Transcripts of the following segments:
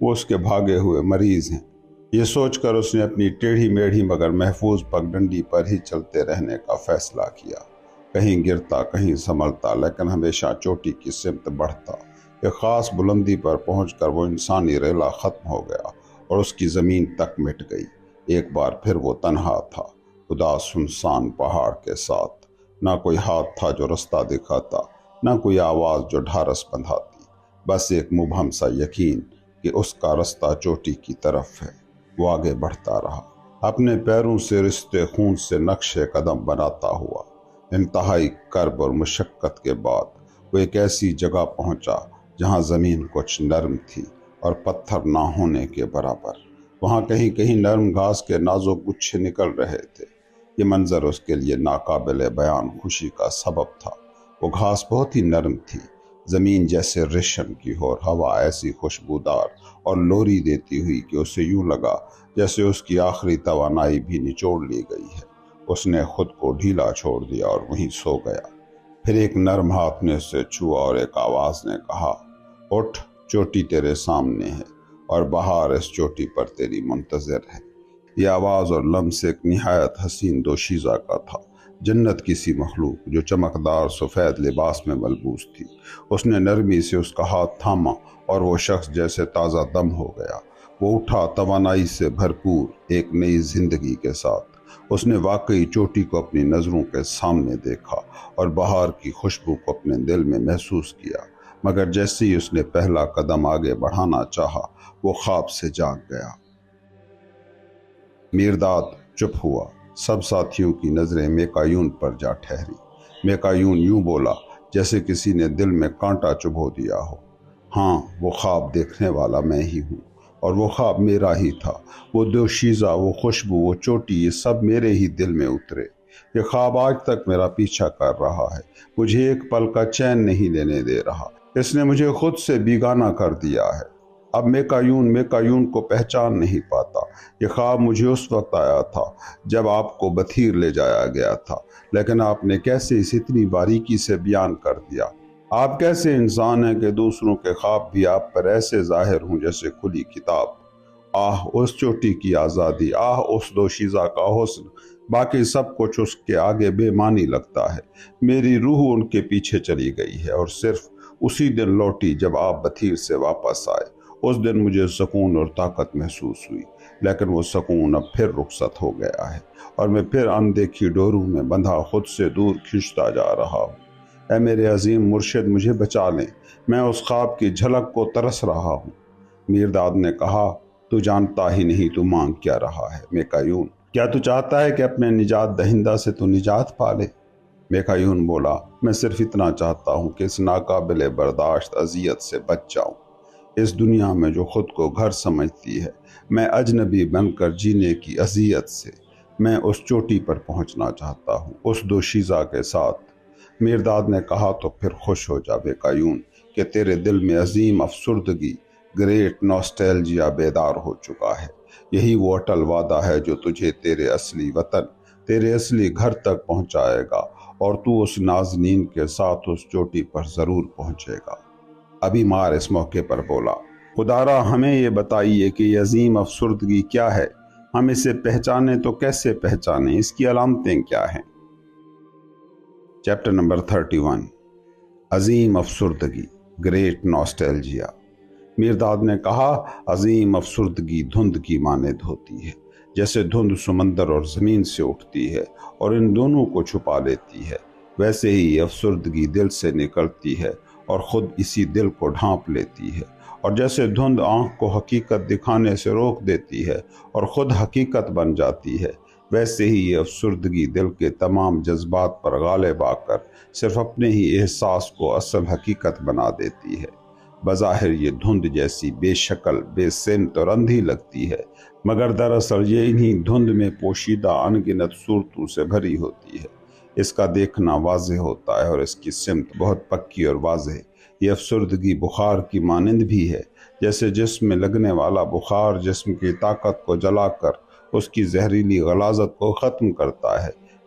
وہ اس کے بھاگے ہوئے مریض ہیں۔ یہ سوچ کر اس نے اپنی ٹیڑھی میڑھی مگر محفوظ پگڈنڈی پر ہی چلتے رہنے کا فیصلہ کیا۔ کہیں گرتا، کہیں سنبھلتا، لیکن ہمیشہ چوٹی کی سمت بڑھتا۔ ایک خاص بلندی پر پہنچ کر وہ انسانی ریلا ختم ہو گیا اور اس کی زمین تک مٹ گئی۔ ایک بار پھر وہ تنہا تھا، اداس سنسان پہاڑ کے ساتھ۔ نہ کوئی ہاتھ تھا جو رستہ دکھاتا، نہ کوئی آواز جو ڈھارس بندھاتی، بس ایک مبہم سا یقین کہ اس کا رستہ چوٹی کی طرف ہے۔ وہ آگے بڑھتا رہا، اپنے پیروں سے رشتے خون سے نقش قدم بناتا ہوا۔ انتہائی کرب اور مشقت کے بعد وہ ایک ایسی جگہ پہنچا جہاں زمین کچھ نرم تھی اور پتھر نہ ہونے کے برابر۔ وہاں کہیں کہیں نرم گھاس کے نازک گچھے نکل رہے تھے۔ یہ منظر اس کے لیے ناقابل بیان خوشی کا سبب تھا۔ وہ گھاس بہت ہی نرم تھی، زمین جیسے ریشم کی، اور ہوا ایسی خوشبودار اور لوری دیتی ہوئی کہ اسے یوں لگا جیسے اس کی آخری توانائی بھی نچوڑ لی گئی ہے۔ اس نے خود کو ڈھیلا چھوڑ دیا اور وہیں سو گیا۔ پھر ایک نرم ہاتھ نے اسے چھوا اور ایک آواز نے کہا، اٹھ، چوٹی تیرے سامنے ہے اور بہار اس چوٹی پر تیری منتظر ہے۔ یہ آواز اور لمس ایک نہایت حسین دوشیزہ کا تھا، جنت کی سی مخلوق جو چمکدار سفید لباس میں ملبوس تھی۔ اس نے نرمی سے اس کا ہاتھ تھاما اور وہ شخص جیسے تازہ دم ہو گیا۔ وہ اٹھا، توانائی سے بھرپور ایک نئی زندگی کے ساتھ۔ اس نے واقعی چوٹی کو اپنی نظروں کے سامنے دیکھا اور بہار کی خوشبو کو اپنے دل میں محسوس کیا، مگر جیسے ہی اس نے پہلا قدم آگے بڑھانا چاہا وہ خواب سے جاگ گیا۔ میرداد چپ ہوا۔ سب ساتھیوں کی نظریں میکایون پر جا ٹھہری۔ میکایون یوں بولا جیسے کسی نے دل میں کانٹا چبھو دیا ہو، ہاں، وہ خواب دیکھنے والا میں ہی ہوں، اور وہ خواب میرا ہی تھا۔ وہ دوشیزہ، وہ خوشبو، وہ چوٹی، یہ سب میرے ہی دل میں اترے۔ یہ خواب آج تک میرا پیچھا کر رہا ہے، مجھے ایک پل کا چین نہیں لینے دے رہا۔ اس نے مجھے خود سے بیگانہ کر دیا ہے۔ اب میکایون کو پہچان نہیں پاتا۔ یہ خواب مجھے اس وقت آیا تھا جب آپ کو بتھیر لے جایا گیا تھا، لیکن آپ نے کیسے اسے اتنی باریکی سے بیان کر دیا۔ آپ کیسے انسان ہیں کہ دوسروں کے خواب بھی آپ پر ایسے ظاہر ہوں جیسے کھلی کتاب۔ آہ، اس چوٹی کی آزادی، آہ، اس دوشیزہ کا حسن، باقی سب کچھ اس کے آگے بے معنی لگتا ہے۔ میری روح ان کے پیچھے چلی گئی ہے اور صرف اسی دن لوٹی جب آپ بتھیر سے واپس آئے۔ اس دن مجھے سکون اور طاقت محسوس ہوئی، لیکن وہ سکون اب پھر رخصت ہو گیا ہے اور میں پھر اندیکھی ڈوروں میں بندھا خود سے دور کھنچتا جا رہا ہوں۔ اے میرے عظیم مرشد، مجھے بچا لیں، میں اس خواب کی جھلک کو ترس رہا ہوں۔ میرداد نے کہا، تو جانتا ہی نہیں تو مانگ کیا رہا ہے میکایون؟ کیا تو چاہتا ہے کہ اپنے نجات دہندہ سے تو نجات پالے؟ میکایون بولا، میں صرف اتنا چاہتا ہوں کہ اس ناقابل برداشت اذیت سے بچ جاؤں۔ اس دنیا میں جو خود کو گھر سمجھتی ہے، میں اجنبی بن کر جینے کی اذیت سے، میں اس چوٹی پر پہنچنا چاہتا ہوں، اس دوشیزہ کے ساتھ۔ میرداد نے کہا، تو پھر خوش ہو جا میکایون کہ تیرے دل میں عظیم افسردگی، گریٹ نوسٹیلجیا بیدار ہو چکا ہے۔ یہی وہ اٹل وعدہ ہے جو تجھے تیرے اصلی وطن، تیرے اصلی گھر تک پہنچائے گا، اور تو اس نازنین کے ساتھ اس چوٹی پر ضرور پہنچے گا۔ ابھی مار اس موقع پر بولا، خدارا ہمیں یہ بتائیے کہ یہ عظیم افسردگی کیا ہے؟ ہم اسے پہچانیں تو کیسے پہچانیں؟ اس کی علامتیں کیا ہیں؟ چیپٹر نمبر 31، عظیم افسردگی، گریٹ نوسٹیلجیا۔ میرداد نے کہا، عظیم افسردگی دھند کی مانند ہوتی ہے، جیسے دھند سمندر اور زمین سے اٹھتی ہے اور ان دونوں کو چھپا لیتی ہے، ویسے ہی افسردگی دل سے نکلتی ہے اور خود اسی دل کو ڈھانپ لیتی ہے، اور جیسے دھند آنکھ کو حقیقت دکھانے سے روک دیتی ہے اور خود حقیقت بن جاتی ہے، ویسے ہی یہ افسردگی دل کے تمام جذبات پر غالب آ کر صرف اپنے ہی احساس کو اصل حقیقت بنا دیتی ہے۔ بظاہر یہ دھند جیسی بے شکل، بے سمت اور اندھی لگتی ہے، مگر دراصل یہ انہی دھند میں پوشیدہ ان گنت صورتوں سے بھری ہوتی ہے۔ اس کا دیکھنا واضح ہوتا ہے اور اس کی سمت بہت پکی اور واضح۔ یہ افسردگی بخار کی مانند بھی ہے، جیسے جسم میں لگنے والا بخار جسم کی طاقت کو جلا کر اس کی زہریلی غلاظت کو ختم کرتا ہے،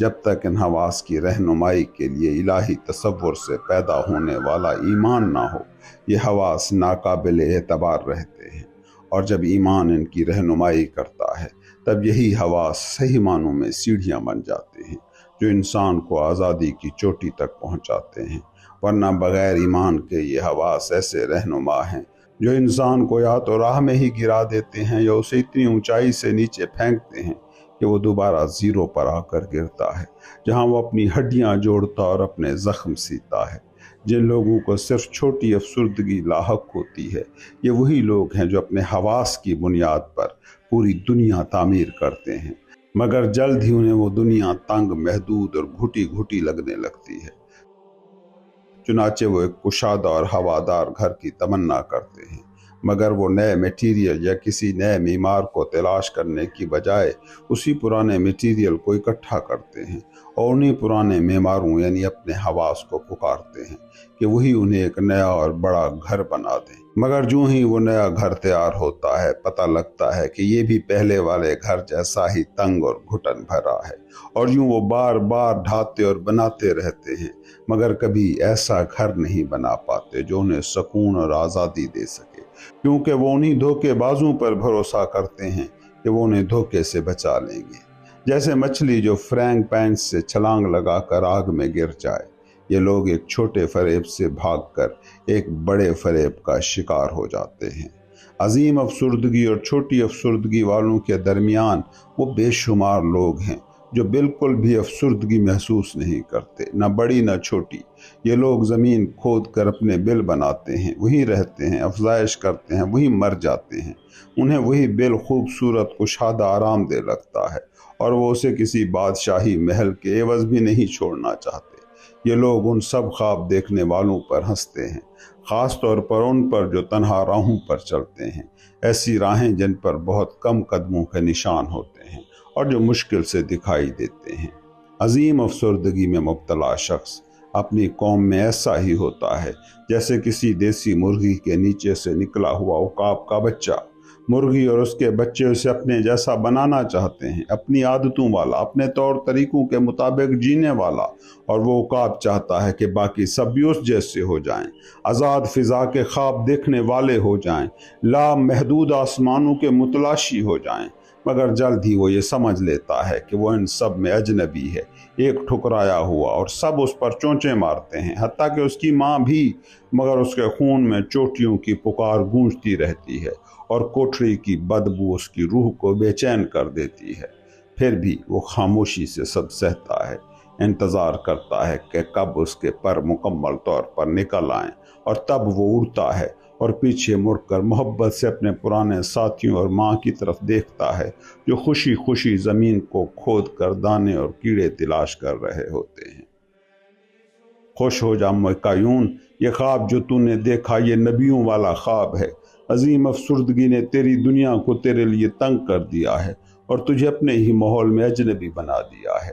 جب تک ان حواس کی رہنمائی کے لیے الہی تصور سے پیدا ہونے والا ایمان نہ ہو یہ حواس ناقابل اعتبار رہتے ہیں، اور جب ایمان ان کی رہنمائی کرتا ہے تب یہی حواس صحیح معنوں میں سیڑھیاں بن جاتے ہیں جو انسان کو آزادی کی چوٹی تک پہنچاتے ہیں، ورنہ بغیر ایمان کے یہ حواس ایسے رہنما ہیں جو انسان کو یا تو راہ میں ہی گرا دیتے ہیں یا اسے اتنی اونچائی سے نیچے پھینکتے ہیں کہ وہ دوبارہ زیرو پر آ کر گرتا ہے، جہاں وہ اپنی ہڈیاں جوڑتا اور اپنے زخم سیتا ہے۔ جن لوگوں کو صرف چھوٹی افسردگی لاحق ہوتی ہے یہ وہی لوگ ہیں جو اپنے حواس کی بنیاد پر پوری دنیا تعمیر کرتے ہیں، مگر جلد ہی انہیں وہ دنیا تنگ، محدود اور گھٹی گھٹی لگنے لگتی ہے۔ چنانچہ وہ ایک کشادہ اور ہوادار گھر کی تمنا کرتے ہیں، مگر وہ نئے میٹیریل یا کسی نئے معمار کو تلاش کرنے کی بجائے اسی پرانے میٹیریل کو اکٹھا کرتے ہیں اور انہیں پرانے معماروں یعنی اپنے حواس کو پکارتے ہیں کہ وہی انہیں ایک نیا اور بڑا گھر بنا دیں۔ مگر جو ہی وہ نیا گھر تیار ہوتا ہے پتہ لگتا ہے کہ یہ بھی پہلے والے گھر جیسا ہی تنگ اور گھٹن بھرا ہے، اور یوں وہ بار بار ڈھاتے اور بناتے رہتے ہیں مگر کبھی ایسا گھر نہیں بنا پاتے جو انہیں سکون اور آزادی دے سکے، کیونکہ وہ انہی دھوکے بازوں پر بھروسہ کرتے ہیں کہ وہ انہیں دھوکے سے بچا لیں گے، جیسے مچھلی جو فرینگ پین سے چھلانگ لگا کر آگ میں گر جائے۔ یہ لوگ ایک چھوٹے فریب سے بھاگ کر ایک بڑے فریب کا شکار ہو جاتے ہیں۔ عظیم افسردگی اور چھوٹی افسردگی والوں کے درمیان وہ بے شمار لوگ ہیں جو بالکل بھی افسردگی محسوس نہیں کرتے، نہ بڑی نہ چھوٹی۔ یہ لوگ زمین کھود کر اپنے بل بناتے ہیں، وہی رہتے ہیں، افزائش کرتے ہیں، وہی مر جاتے ہیں۔ انہیں وہی بل خوبصورت کشادہ آرام دہ لگتا ہے اور وہ اسے کسی بادشاہی محل کے عوض بھی نہیں چھوڑنا چاہتے۔ یہ لوگ ان سب خواب دیکھنے والوں پر ہنستے ہیں، خاص طور پر ان پر جو تنہا راہوں پر چلتے ہیں، ایسی راہیں جن پر بہت کم قدموں کے نشان ہوتے ہیں اور جو مشکل سے دکھائی دیتے ہیں۔ عظیم افسردگی میں مبتلا شخص اپنی قوم میں ایسا ہی ہوتا ہے جیسے کسی دیسی مرغی کے نیچے سے نکلا ہوا عقاب کا بچہ۔ مرغی اور اس کے بچے اسے اپنے جیسا بنانا چاہتے ہیں، اپنی عادتوں والا، اپنے طور طریقوں کے مطابق جینے والا، اور وہ عقاب چاہتا ہے کہ باقی سب بھی اس جیسے ہو جائیں، آزاد فضا کے خواب دیکھنے والے ہو جائیں، لامحدود آسمانوں کے متلاشی ہو جائیں، مگر جلد ہی وہ یہ سمجھ لیتا ہے کہ وہ ان سب میں اجنبی ہے، ایک ٹھکرایا ہوا، اور سب اس پر چونچیں مارتے ہیں، حتیٰ کہ اس کی ماں بھی، مگر اس کے خون میں چوٹیوں کی پکار گونجتی رہتی ہے اور کوٹھری کی بدبو اس کی روح کو بے چین کر دیتی ہے۔ پھر بھی وہ خاموشی سے سب سہتا ہے، انتظار کرتا ہے کہ کب اس کے پر مکمل طور پر نکل آئیں، اور تب وہ اڑتا ہے اور پیچھے مڑ کر محبت سے اپنے پرانے ساتھیوں اور ماں کی طرف دیکھتا ہے جو خوشی خوشی زمین کو کھود کر دانے اور کیڑے تلاش کر رہے ہوتے ہیں۔ خوش ہو جا میکایون، یہ خواب جو تو نے دیکھا یہ نبیوں والا خواب ہے۔ عظیم افسردگی نے تیری دنیا کو تیرے لیے تنگ کر دیا ہے اور تجھے اپنے ہی ماحول میں اجنبی بنا دیا ہے۔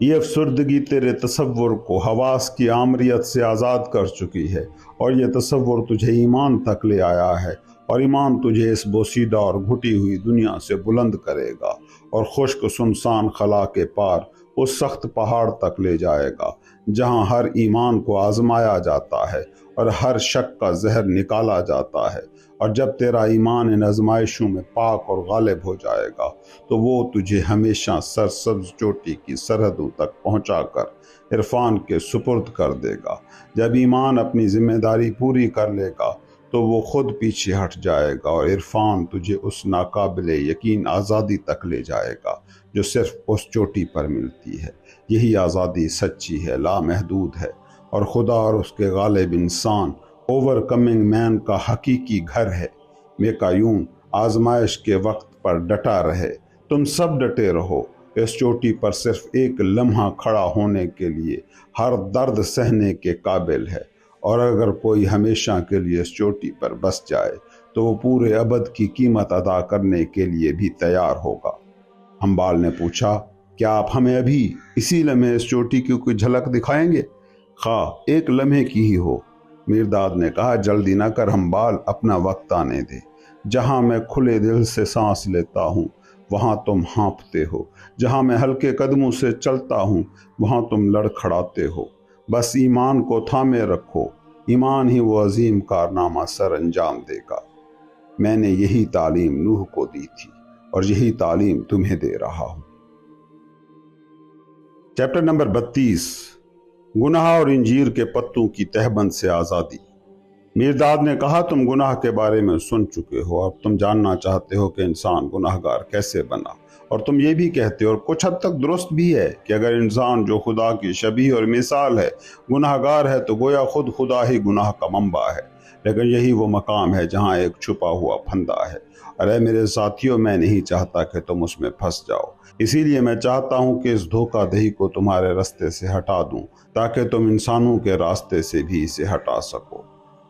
یہ افسردگی تیرے تصور کو حواس کی آمریت سے آزاد کر چکی ہے، اور یہ تصور تجھے ایمان تک لے آیا ہے، اور ایمان تجھے اس بوسیدہ اور گھٹی ہوئی دنیا سے بلند کرے گا اور خشک سنسان خلا کے پار اس سخت پہاڑ تک لے جائے گا جہاں ہر ایمان کو آزمایا جاتا ہے اور ہر شک کا زہر نکالا جاتا ہے، اور جب تیرا ایمان ان آزمائشوں میں پاک اور غالب ہو جائے گا تو وہ تجھے ہمیشہ سرسبز چوٹی کی سرحدوں تک پہنچا کر عرفان کے سپرد کر دے گا۔ جب ایمان اپنی ذمہ داری پوری کر لے گا تو وہ خود پیچھے ہٹ جائے گا اور عرفان تجھے اس ناقابل یقین آزادی تک لے جائے گا جو صرف اس چوٹی پر ملتی ہے۔ یہی آزادی سچی ہے، لامحدود ہے، اور خدا اور اس کے غالب انسان اوور کمنگ مین کا حقیقی گھر ہے۔ میکایون، آزمائش کے وقت پر ڈٹا رہے، تم سب ڈٹے رہو، اس چوٹی پر صرف ایک لمحہ کھڑا ہونے کے لیے ہر درد سہنے کے قابل ہے، اور اگر کوئی ہمیشہ کے لیے اس چوٹی پر بس جائے تو وہ پورے ابد کی قیمت ادا کرنے کے لیے بھی تیار ہوگا۔ ہمبال نے پوچھا، کیا آپ ہمیں ابھی اسی لمحے اس چوٹی کی کوئی جھلک دکھائیں گے؟ خواہ ایک لمحے کی ہی ہو۔ میرداد نے کہا، جلدی نہ کر ہمبال، اپنا وقت آنے دے۔ جہاں میں کھلے دل سے سانس لیتا ہوں وہاں تم ہانپتے ہو، جہاں میں ہلکے قدموں سے چلتا ہوں وہاں تم لڑکھڑاتے ہو۔ بس ایمان کو تھامے رکھو، ایمان ہی وہ عظیم کارنامہ سر انجام دے گا۔ میں نے یہی تعلیم نوح کو دی تھی اور یہی تعلیم تمہیں دے رہا ہوں۔ چیپٹر نمبر 32، گناہ اور انجیر کے پتوں کی تہبند سے آزادی۔ میرداد نے کہا، تم گناہ کے بارے میں سن چکے ہو، اب تم جاننا چاہتے ہو کہ انسان گناہ گار کیسے بنا، اور تم یہ بھی کہتے ہو اور کچھ حد تک درست بھی ہے کہ اگر انسان جو خدا کی شبیہ اور مثال ہے گناہ گار ہے تو گویا خود خدا ہی گناہ کا منبع ہے، لیکن یہی وہ مقام ہے جہاں ایک چھپا ہوا پھندا ہے۔ ارے میرے ساتھیوں، میں نہیں چاہتا کہ تم اس میں پھنس جاؤ، اسی لیے میں چاہتا ہوں کہ اس دھوکہ دہی کو تمہارے راستے سے ہٹا دوں تاکہ تم انسانوں کے راستے سے بھی اسے ہٹا سکو۔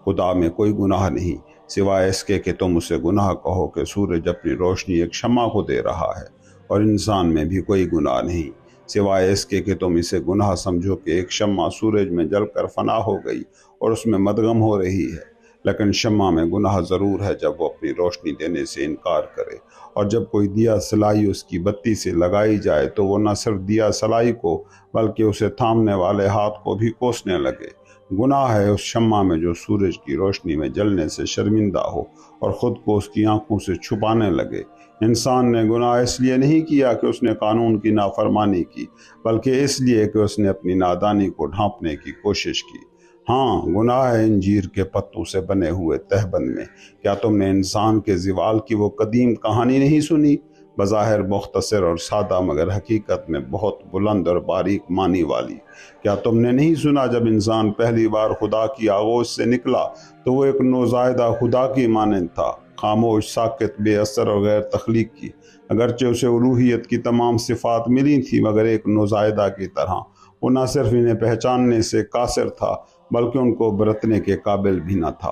خدا میں کوئی گناہ نہیں سوائے اس کے کہ تم اسے گناہ کہو کہ سورج اپنی روشنی ایک شمع کو دے رہا ہے، اور انسان میں بھی کوئی گناہ نہیں سوائے اس کے کہ تم اسے گناہ سمجھو کہ ایک شمع سورج میں جل کر فنا ہو گئی اور اس میں مدغم ہو رہی ہے، لیکن شمع میں گناہ ضرور ہے جب وہ اپنی روشنی دینے سے انکار کرے، اور جب کوئی دیا سلائی اس کی بتی سے لگائی جائے تو وہ نہ صرف دیا سلائی کو بلکہ اسے تھامنے والے ہاتھ کو بھی کوسنے لگے۔ گناہ ہے اس شمع میں جو سورج کی روشنی میں جلنے سے شرمندہ ہو اور خود کو اس کی آنکھوں سے چھپانے لگے۔ انسان نے گناہ اس لیے نہیں کیا کہ اس نے قانون کی نافرمانی کی، بلکہ اس لیے کہ اس نے اپنی نادانی کو ڈھانپنے کی کوشش کی۔ ہاں، گناہ ہے انجیر کے پتوں سے بنے ہوئے تہبند میں۔ کیا تم نے انسان کے زوال کی وہ قدیم کہانی نہیں سنی؟ بظاہر مختصر اور سادہ مگر حقیقت میں بہت بلند اور باریک معنی والی۔ کیا تم نے نہیں سنا جب انسان پہلی بار خدا کی آغوش سے نکلا تو وہ ایک نوزائیدہ خدا کی مانند تھا، خاموش، ساکت، بے اثر اور غیر تخلیق کی۔ اگرچہ اسے الوہیت کی تمام صفات ملی تھی مگر ایک نوزائیدہ کی طرح۔ وہ نہ صرف انہیں پہچاننے سے قاصر تھا بلکہ ان کو برتنے کے قابل بھی نہ تھا۔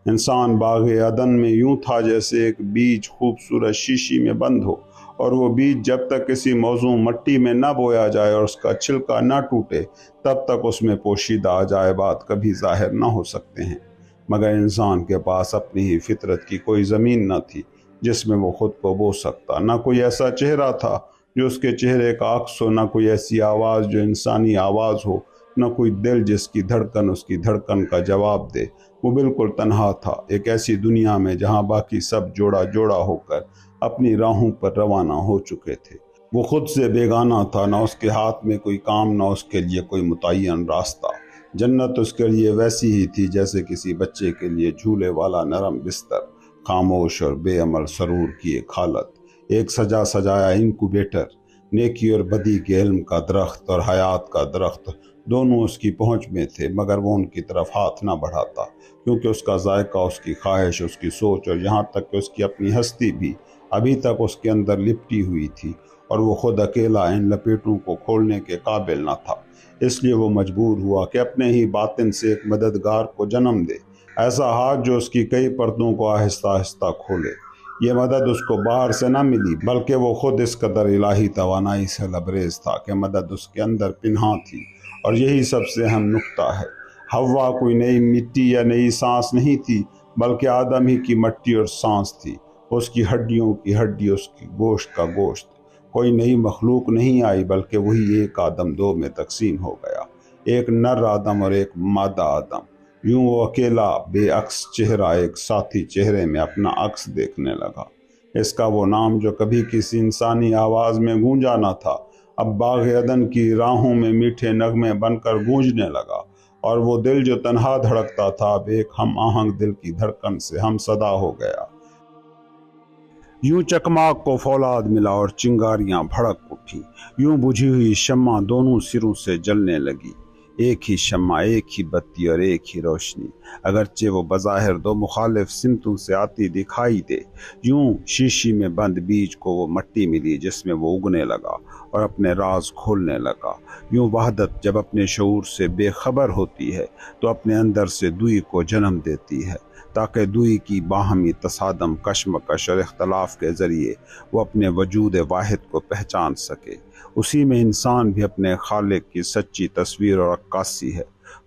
انسان باغ عدن میں یوں تھا جیسے ایک بیج خوبصورت شیشی میں بند ہو، اور وہ بیج جب تک کسی موزوں مٹی میں نہ بویا جائے اور اس کا چھلکا نہ ٹوٹے تب تک اس میں پوشیدہ عجائبات کبھی ظاہر نہ ہو سکتے ہیں۔ مگر انسان کے پاس اپنی ہی فطرت کی کوئی زمین نہ تھی جس میں وہ خود کو بو سکتا، نہ کوئی ایسا چہرہ تھا جو اس کے چہرے کا عکس ہو، نہ کوئی ایسی آواز جو انسانی آواز ہو، نہ کوئی دل جس کی دھڑکن اس کی دھڑکن کا جواب دے۔ وہ بالکل تنہا تھا، ایک ایسی دنیا میں جہاں باقی سب جوڑا جوڑا ہو کر اپنی راہوں پر روانہ ہو چکے تھے۔ وہ خود سے بیگانہ تھا، نہ اس کے ہاتھ میں کوئی کام، نہ اس کے لیے کوئی متعین راستہ۔ جنت اس کے لیے ویسی ہی تھی جیسے کسی بچے کے لیے جھولے والا نرم بستر، خاموش اور بے عمل سرور کی ایک حالت، ایک سجا سجایا انکوبیٹر۔ نیکی اور بدی کے علم کا درخت اور حیات کا درخت دونوں اس کی پہنچ میں تھے، مگر وہ ان کی طرف ہاتھ نہ بڑھاتا، کیونکہ اس کا ذائقہ، اس کی خواہش، اس کی سوچ اور یہاں تک کہ اس کی اپنی ہستی بھی ابھی تک اس کے اندر لپٹی ہوئی تھی، اور وہ خود اکیلا ان لپیٹوں کو کھولنے کے قابل نہ تھا۔ اس لیے وہ مجبور ہوا کہ اپنے ہی باطن سے ایک مددگار کو جنم دے، ایسا ہاتھ جو اس کی کئی پردوں کو آہستہ آہستہ کھولے۔ یہ مدد اس کو باہر سے نہ ملی بلکہ وہ خود اس قدر الہی توانائی سے لبریز تھا کہ مدد اس کے اندر پنہاں تھی، اور یہی سب سے اہم نقطہ ہے۔ حوا کوئی نئی مٹی یا نئی سانس نہیں تھی بلکہ آدم ہی کی مٹی اور سانس تھی، اس کی ہڈیوں کی ہڈی، اس کی گوشت کا گوشت۔ کوئی نئی مخلوق نہیں آئی بلکہ وہی ایک آدم دو میں تقسیم ہو گیا، ایک نر آدم اور ایک مادہ آدم۔ یوں وہ اکیلا بے عکس چہرہ ایک ساتھی چہرے میں اپنا عکس دیکھنے لگا۔ اس کا وہ نام جو کبھی کسی انسانی آواز میں گونجا نہ تھا اب باغ عدن کی راہوں میں میٹھے نغمے بن کر گونجنے لگا، اور وہ دل جو تنہا دھڑکتا تھا اب ایک ہم آہنگ دل کی دھڑکن سے ہم صدا ہو گیا۔ یوں چکماک کو فولاد ملا اور چنگاریاں بھڑک اٹھی، یوں بجھی ہوئی شمع دونوں سروں سے جلنے لگی، ایک ہی شمع، ایک ہی بتی اور ایک ہی روشنی، اگرچہ وہ بظاہر دو مخالف سمتوں سے آتی دکھائی دے۔ یوں شیشی میں بند بیج کو وہ مٹی ملی جس میں وہ اگنے لگا اور اپنے راز کھولنے لگا۔ یوں وحدت جب اپنے شعور سے بے خبر ہوتی ہے تو اپنے اندر سے دوئی کو جنم دیتی ہے، تاکہ دوئی کی باہمی تصادم، کشمکش اور اختلاف کے ذریعے وہ اپنے وجود واحد کو پہچان سکے۔ اسی میں انسان بھی اپنے خالق کی سچی تصویر اور عکاسی ہے۔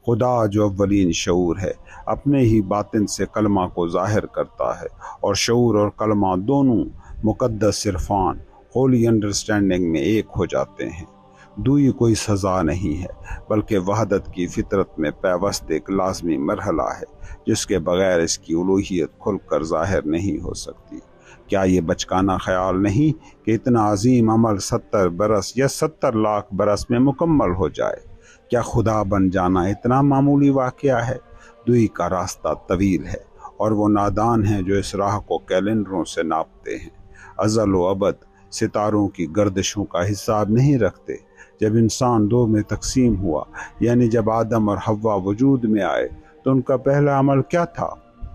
خدا جو اولین شعور ہے اپنے ہی باطن سے کلمہ کو ظاہر کرتا ہے، اور شعور اور کلمہ دونوں مقدس عرفان ہولی انڈرسٹینڈنگ میں ایک ہو جاتے ہیں۔ دوئی کوئی سزا نہیں ہے بلکہ وحدت کی فطرت میں پیوست ایک لازمی مرحلہ ہے جس کے بغیر اس کی الوہیت کھل کر ظاہر نہیں ہو سکتی۔ کیا یہ بچکانہ خیال نہیں کہ اتنا عظیم عمل 70 برس یا 70 لاکھ برس میں مکمل ہو جائے؟ کیا خدا بن جانا اتنا معمولی واقعہ ہے؟ دوئی کا راستہ طویل ہے اور وہ نادان ہیں جو اس راہ کو کیلنڈروں سے ناپتے ہیں۔ ازل و ابد ستاروں کی گردشوں کا حساب نہیں رکھتے۔ جب انسان دو میں تقسیم ہوا، یعنی جب آدم اور حوا وجود میں آئے، تو ان کا پہلا عمل کیا تھا؟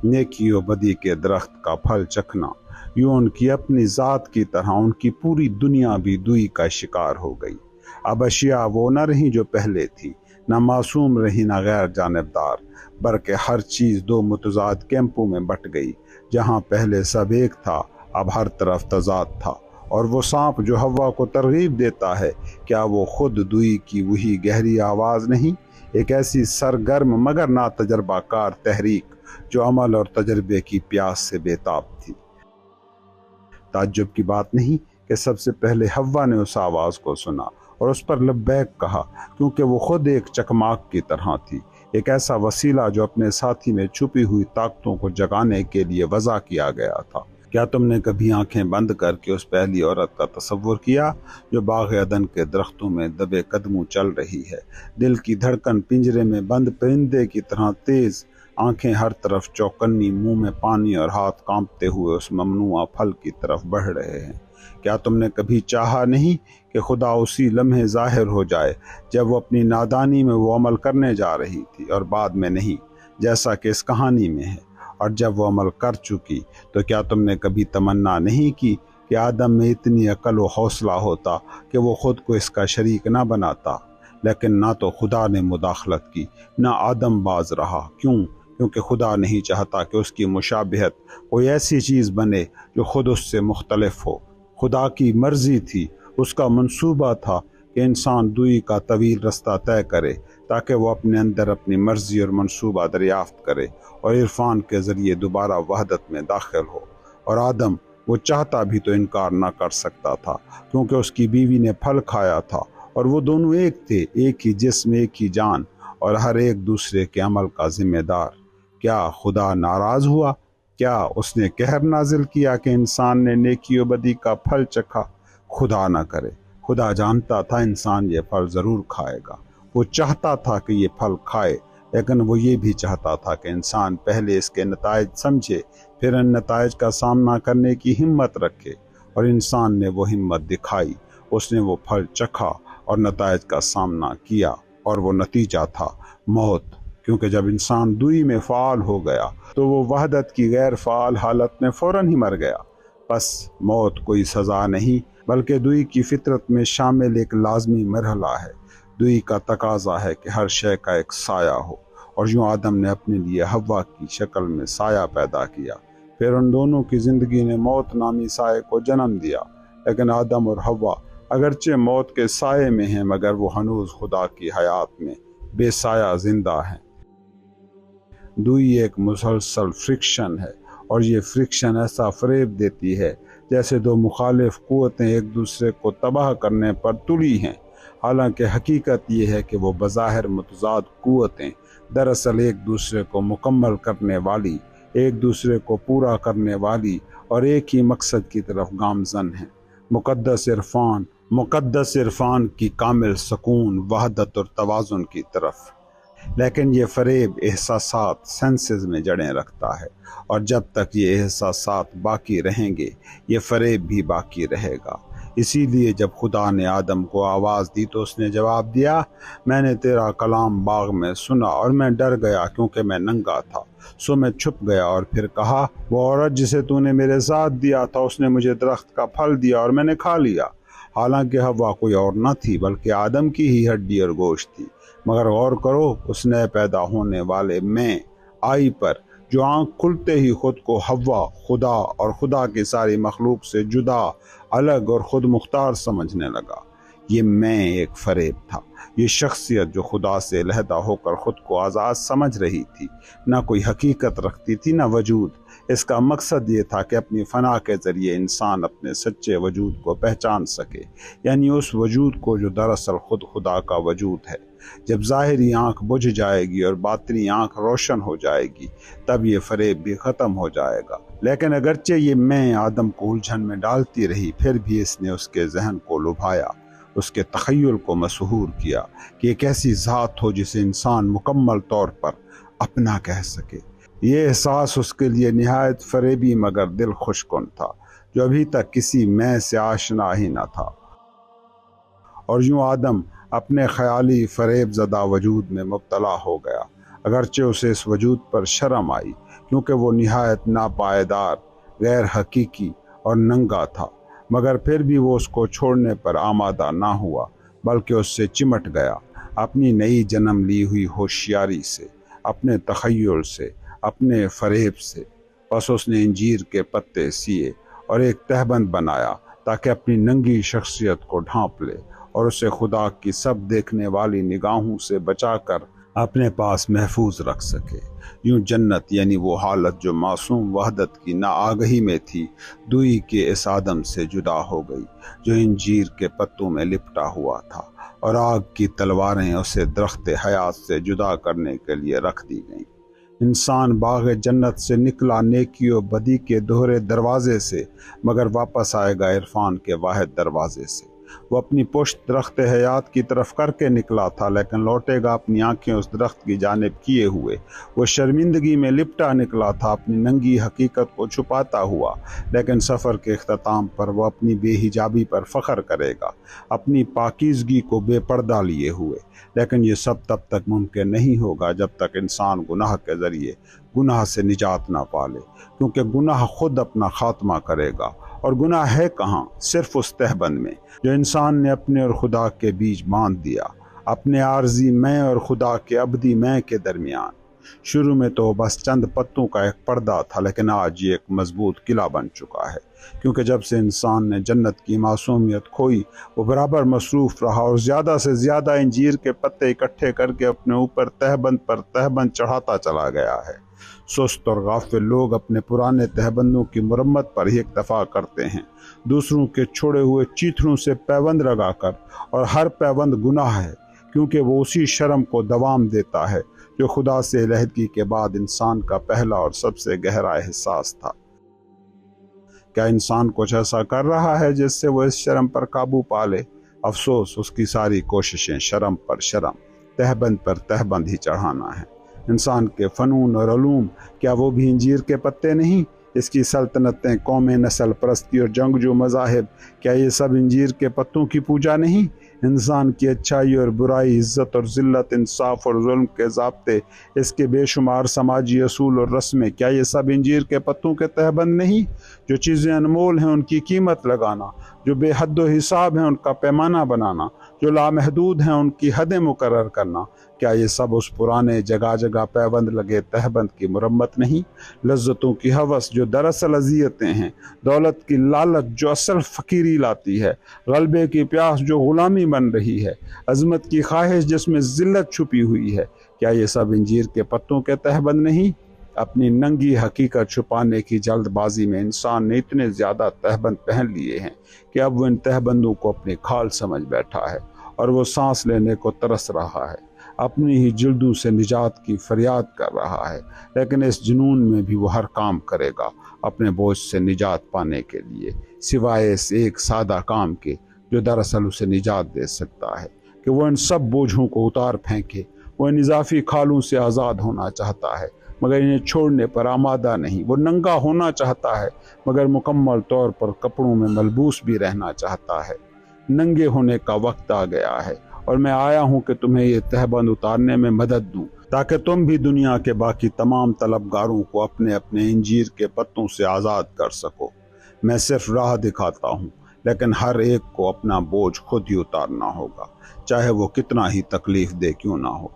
نیکی و بدی کے درخت کا پھل چکھنا۔ یوں ان کی اپنی ذات کی طرح ان کی پوری دنیا بھی دوئی کا شکار ہو گئی۔ اب اشیاء وہ نہ رہیں جو پہلے تھی، نہ معصوم رہی نہ غیر جانبدار، بلکہ ہر چیز دو متضاد کیمپوں میں بٹ گئی۔ جہاں پہلے سب ایک تھا، اب ہر طرف تضاد تھا۔ اور وہ سانپ جو حوا کو ترغیب دیتا ہے، کیا وہ خود دوئی کی وہی گہری آواز نہیں؟ ایک ایسی سرگرم مگر نا تجربہ کار تحریک جو عمل اور تجربے کی پیاس سے بےتاب تھی۔ تعجب کی بات نہیں کہ سب سے پہلے حوا نے اس آواز کو سنا اور اس پر لبیک کہا، کیونکہ وہ خود ایک چکماک کی طرح تھی، ایک ایسا وسیلہ جو اپنے ساتھی میں چھپی ہوئی طاقتوں کو جگانے کے لیے وضع کیا گیا تھا۔ کیا تم نے کبھی آنکھیں بند کر کے اس پہلی عورت کا تصور کیا جو باغ عدن کے درختوں میں دبے قدموں چل رہی ہے؟ دل کی دھڑکن پنجرے میں بند پرندے کی طرح تیز، آنکھیں ہر طرف چوکنی، منہ میں پانی اور ہاتھ کانپتے ہوئے اس ممنوعہ پھل کی طرف بڑھ رہے ہیں۔ کیا تم نے کبھی چاہا نہیں کہ خدا اسی لمحے ظاہر ہو جائے جب وہ اپنی نادانی میں وہ عمل کرنے جا رہی تھی اور بعد میں نہیں، جیسا کہ اس کہانی میں ہے؟ اور جب وہ عمل کر چکی تو کیا تم نے کبھی تمنا نہیں کی کہ آدم میں اتنی عقل و حوصلہ ہوتا کہ وہ خود کو اس کا شریک نہ بناتا؟ لیکن نہ تو خدا نے مداخلت کی، نہ آدم باز رہا۔ کیوں؟ کیونکہ خدا نہیں چاہتا کہ اس کی مشابہت کوئی ایسی چیز بنے جو خود اس سے مختلف ہو۔ خدا کی مرضی تھی، اس کا منصوبہ تھا کہ انسان دوئی کا طویل رستہ طے کرے تاکہ وہ اپنے اندر اپنی مرضی اور منصوبہ دریافت کرے اور عرفان کے ذریعے دوبارہ وحدت میں داخل ہو۔ اور آدم، وہ چاہتا بھی تو انکار نہ کر سکتا تھا، کیونکہ اس کی بیوی نے پھل کھایا تھا اور وہ دونوں ایک تھے، ایک ہی جسم، ایک ہی جان، اور ہر ایک دوسرے کے عمل کا ذمہ دار۔ کیا خدا ناراض ہوا؟ کیا اس نے قہر نازل کیا کہ انسان نے نیکی و بدی کا پھل چکھا؟ خدا نہ کرے، خدا جانتا تھا انسان یہ پھل ضرور کھائے گا۔ وہ چاہتا تھا کہ یہ پھل کھائے، لیکن وہ یہ بھی چاہتا تھا کہ انسان پہلے اس کے نتائج سمجھے، پھر ان نتائج کا سامنا کرنے کی ہمت رکھے، اور انسان نے وہ ہمت دکھائی۔ اس نے وہ پھل چکھا اور نتائج کا سامنا کیا، اور وہ نتیجہ تھا موت، کیونکہ جب انسان دوئی میں فعال ہو گیا تو وہ وحدت کی غیر فعال حالت میں فوراً ہی مر گیا۔ بس موت کوئی سزا نہیں بلکہ دوئی کی فطرت میں شامل ایک لازمی مرحلہ ہے۔ دوئی کا تقاضا ہے کہ ہر شے کا ایک سایہ ہو، اور یوں آدم نے اپنے لیے حوا کی شکل میں سایہ پیدا کیا، پھر ان دونوں کی زندگی نے موت نامی سائے کو جنم دیا۔ لیکن آدم اور حوا اگرچہ موت کے سائے میں ہیں، مگر وہ ہنوز خدا کی حیات میں بے سایہ زندہ ہیں۔ دوئی ایک مسلسل فرکشن ہے، اور یہ فرکشن ایسا فریب دیتی ہے جیسے دو مخالف قوتیں ایک دوسرے کو تباہ کرنے پر تلی ہیں، حالانکہ حقیقت یہ ہے کہ وہ بظاہر متضاد قوتیں دراصل ایک دوسرے کو مکمل کرنے والی، ایک دوسرے کو پورا کرنے والی اور ایک ہی مقصد کی طرف گامزن ہیں۔ مقدس عرفان کی کامل سکون، وحدت اور توازن کی طرف۔ لیکن یہ فریب احساسات، سینسز میں جڑیں رکھتا ہے، اور جب تک یہ احساسات باقی رہیں گے یہ فریب بھی باقی رہے گا۔ اسی لیے جب خدا نے آدم کو آواز دی تو اس نے جواب دیا، میں نے تیرا کلام باغ میں سنا اور میں ڈر گیا کیونکہ میں ننگا تھا، سو میں چھپ گیا۔ اور پھر کہا، وہ عورت جسے تو نے میرے ساتھ دیا تھا اس نے مجھے درخت کا پھل دیا اور میں نے کھا لیا۔ حالانکہ حوا کوئی اور نہ تھی بلکہ آدم کی ہی ہڈی اور گوشت تھی، مگر غور کرو اس نئے پیدا ہونے والے میں آئی پر، جو آنکھ کھلتے ہی خود کو حوا، خدا اور خدا کی ساری مخلوق سے جدا، الگ اور خود مختار سمجھنے لگا۔ یہ میں ایک فریب تھا، یہ شخصیت جو خدا سے علیحدہ ہو کر خود کو آزاد سمجھ رہی تھی، نہ کوئی حقیقت رکھتی تھی نہ وجود، اس کا مقصد یہ تھا کہ اپنی فنا کے ذریعے انسان اپنے سچے وجود کو پہچان سکے، یعنی اس وجود کو جو دراصل خود خدا کا وجود ہے۔ جب ظاہری آنکھ بجھ جائے گی اور باطنی آنکھ روشن ہو جائے گی، تب یہ فریب بھی ختم ہو جائے گا۔ لیکن اگرچہ یہ میں آدم کو الجھن میں ڈالتی رہی، پھر بھی اس نے اس کے ذہن کو لبھایا، اس کے تخیل کو مسحور کیا کہ ایک ایسی ذات ہو جسے انسان مکمل طور پر اپنا کہہ سکے۔ یہ احساس اس کے لیے نہایت فریبی مگر دل خوش کن تھا، جو ابھی تک کسی میں سے آشنا ہی نہ تھا۔ اور یوں آدم اپنے خیالی فریب زدہ وجود میں مبتلا ہو گیا، اگرچہ اسے اس وجود پر شرم آئی، کیونکہ وہ نہایت ناپائیدار، غیر حقیقی اور ننگا تھا، مگر پھر بھی وہ اس کو چھوڑنے پر آمادہ نہ ہوا، بلکہ اس سے چمٹ گیا، اپنی نئی جنم لی ہوئی ہوشیاری سے، اپنے تخیل سے، اپنے فریب سے۔ بس اس نے انجیر کے پتے سیے اور ایک تہبند بنایا تاکہ اپنی ننگی شخصیت کو ڈھانپ لے اور اسے خدا کی سب دیکھنے والی نگاہوں سے بچا کر اپنے پاس محفوظ رکھ سکے۔ یوں جنت یعنی وہ حالت جو معصوم وحدت کی نا آگہی میں تھی، دوئی کے اس آدم سے جدا ہو گئی جو انجیر کے پتوں میں لپٹا ہوا تھا، اور آگ کی تلواریں اسے درخت حیات سے جدا کرنے کے لیے رکھ دی گئیں۔ انسان باغ جنت سے نکلا نیکی و بدی کے دوہرے دروازے سے، مگر واپس آئے گا عرفان کے واحد دروازے سے۔ وہ اپنی پشت درخت حیات کی طرف کر کے نکلا تھا، لیکن لوٹے گا اپنی آنکھیں اس درخت کی جانب کیے ہوئے۔ وہ شرمندگی میں لپٹا نکلا تھا، اپنی ننگی حقیقت کو چھپاتا ہوا، لیکن سفر کے اختتام پر وہ اپنی بے حجابی پر فخر کرے گا، اپنی پاکیزگی کو بے پردہ لیے ہوئے۔ لیکن یہ سب تب تک ممکن نہیں ہوگا جب تک انسان گناہ کے ذریعے گناہ سے نجات نہ پالے، کیونکہ گناہ خود اپنا خاتمہ کرے گا، اور گناہ ہے کہاں؟ صرف اس تہبند میں جو انسان نے اپنے اور خدا کے بیچ باندھ دیا، اپنے عارضی میں اور خدا کے ابدی میں کے درمیان۔ شروع میں تو بس چند پتوں کا ایک پردہ تھا، لیکن آج یہ ایک مضبوط قلعہ بن چکا ہے، کیونکہ جب سے انسان نے جنت کی معصومیت کھوئی، وہ برابر مصروف رہا اور زیادہ سے زیادہ انجیر کے پتے اکٹھے کر کے اپنے اوپر تہبند پر تہبند چڑھاتا چلا گیا ہے۔ سست اور غافل لوگ اپنے پرانے تہبندوں کی مرمت پر ہی اکتفا کرتے ہیں، دوسروں کے چھوڑے ہوئے چیتھروں سے پیوند لگا کر، اور ہر پیوند گناہ ہے، کیونکہ وہ اسی شرم کو دوام دیتا ہے جو خدا سے علیحدگی کے بعد انسان کا پہلا اور سب سے گہرا احساس تھا۔ کیا انسان کچھ ایسا کر رہا ہے جس سے وہ اس شرم پر قابو پا لے؟ افسوس، اس کی ساری کوششیں شرم پر شرم، تہبند پر تہبند ہی چڑھانا ہے۔ انسان کے فنون اور علوم، کیا وہ بھی انجیر کے پتے نہیں؟ اس کی سلطنتیں، قومیں، نسل پرستی اور جنگجو مذاہب، کیا یہ سب انجیر کے پتوں کی پوجا نہیں؟ انسان کی اچھائی اور برائی، عزت اور ذلت، انصاف اور ظلم کے ضابطے، اس کے بے شمار سماجی اصول اور رسمیں، کیا یہ سب انجیر کے پتوں کے تہبند نہیں؟ جو چیزیں انمول ہیں ان کی قیمت لگانا، جو بے حد و حساب ہیں ان کا پیمانہ بنانا، جو لامحدود ہیں ان کی حدیں مقرر کرنا، کیا یہ سب اس پرانے جگہ جگہ پیوند لگے تہبند کی مرمت نہیں؟ لذتوں کی ہوس جو دراصل اذیتیں ہیں، دولت کی لالچ جو اصل فقیری لاتی ہے، غلبے کی پیاس جو غلامی بن رہی ہے، عظمت کی خواہش جس میں ذلت چھپی ہوئی ہے، کیا یہ سب انجیر کے پتوں کے تہبند نہیں؟ اپنی ننگی حقیقت چھپانے کی جلد بازی میں انسان نے اتنے زیادہ تہبند پہن لیے ہیں کہ اب وہ ان تہبندوں کو اپنی کھال سمجھ بیٹھا ہے، اور وہ سانس لینے کو ترس رہا ہے، اپنی ہی جلدوں سے نجات کی فریاد کر رہا ہے، لیکن اس جنون میں بھی وہ ہر کام کرے گا اپنے بوجھ سے نجات پانے کے لیے، سوائے اس ایک سادہ کام کے جو دراصل اسے نجات دے سکتا ہے، کہ وہ ان سب بوجھوں کو اتار پھینکے۔ وہ ان اضافی کھالوں سے آزاد ہونا چاہتا ہے، مگر انہیں چھوڑنے پر آمادہ نہیں۔ وہ ننگا ہونا چاہتا ہے، مگر مکمل طور پر کپڑوں میں ملبوس بھی رہنا چاہتا ہے۔ ننگے ہونے کا وقت آ گیا ہے، اور میں آیا ہوں کہ تمہیں یہ تہبند اتارنے میں مدد دوں، تاکہ تم بھی دنیا کے باقی تمام طلبگاروں کو اپنے اپنے انجیر کے پتوں سے آزاد کر سکو۔ میں صرف راہ دکھاتا ہوں، لیکن ہر ایک کو اپنا بوجھ خود ہی اتارنا ہوگا، چاہے وہ کتنا ہی تکلیف دہ کیوں نہ ہو۔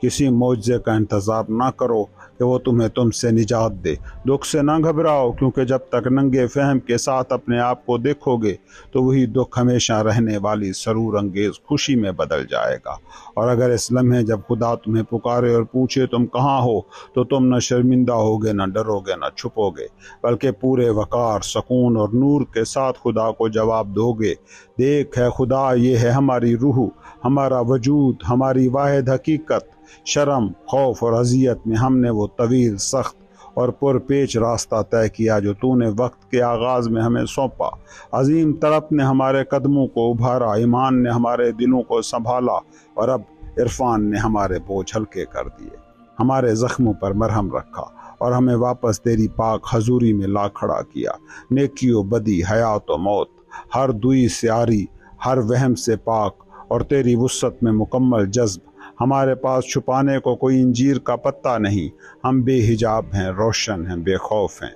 کسی معجزے کا انتظار نہ کرو کہ وہ تمہیں تم سے نجات دے۔ دکھ سے نہ گھبراؤ، کیونکہ جب تک ننگے فہم کے ساتھ اپنے آپ کو دیکھو گے تو وہی دکھ ہمیشہ رہنے والی سرور انگیز خوشی میں بدل جائے گا۔ اور اگر اس لمحے جب خدا تمہیں پکارے اور پوچھے تم کہاں ہو، تو تم نہ شرمندہ ہوگے، نہ ڈرو گے، نہ چھپو گے، بلکہ پورے وقار، سکون اور نور کے ساتھ خدا کو جواب دو گے، دیکھ ہے خدا، یہ ہے ہماری روح، ہمارا وجود، ہماری واحد حقیقت۔ شرم، خوف اور اذیت میں ہم نے وہ طویل، سخت اور پرپیچ راستہ طے کیا جو تو نے وقت کے آغاز میں ہمیں سونپا۔ عظیم طرف نے ہمارے قدموں کو ابھارا، ایمان نے ہمارے دلوں کو سنبھالا، اور اب عرفان نے ہمارے بوجھ ہلکے کر دیے، ہمارے زخموں پر مرہم رکھا اور ہمیں واپس تیری پاک حضوری میں لا کھڑا کیا۔ نیکی و بدی، حیات و موت، ہر دوئی سے عاری، ہر وہم سے پاک اور تیری وسعت میں مکمل جذب۔ ہمارے پاس چھپانے کو کوئی انجیر کا پتا نہیں، ہم بے حجاب ہیں، روشن ہیں، بے خوف ہیں۔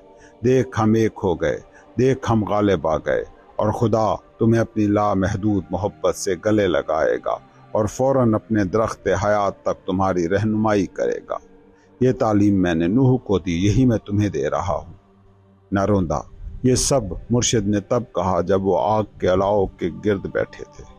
دیکھ ہم ایک ہو گئے، دیکھ ہم غالب آ گئے، اور خدا تمہیں اپنی لامحدود محبت سے گلے لگائے گا اور فوراً اپنے درخت حیات تک تمہاری رہنمائی کرے گا۔ یہ تعلیم میں نے نوح کو دی، یہی میں تمہیں دے رہا ہوں۔ نہ روندا۔ یہ سب مرشد نے تب کہا جب وہ آگ کے الاؤ کے گرد بیٹھے تھے۔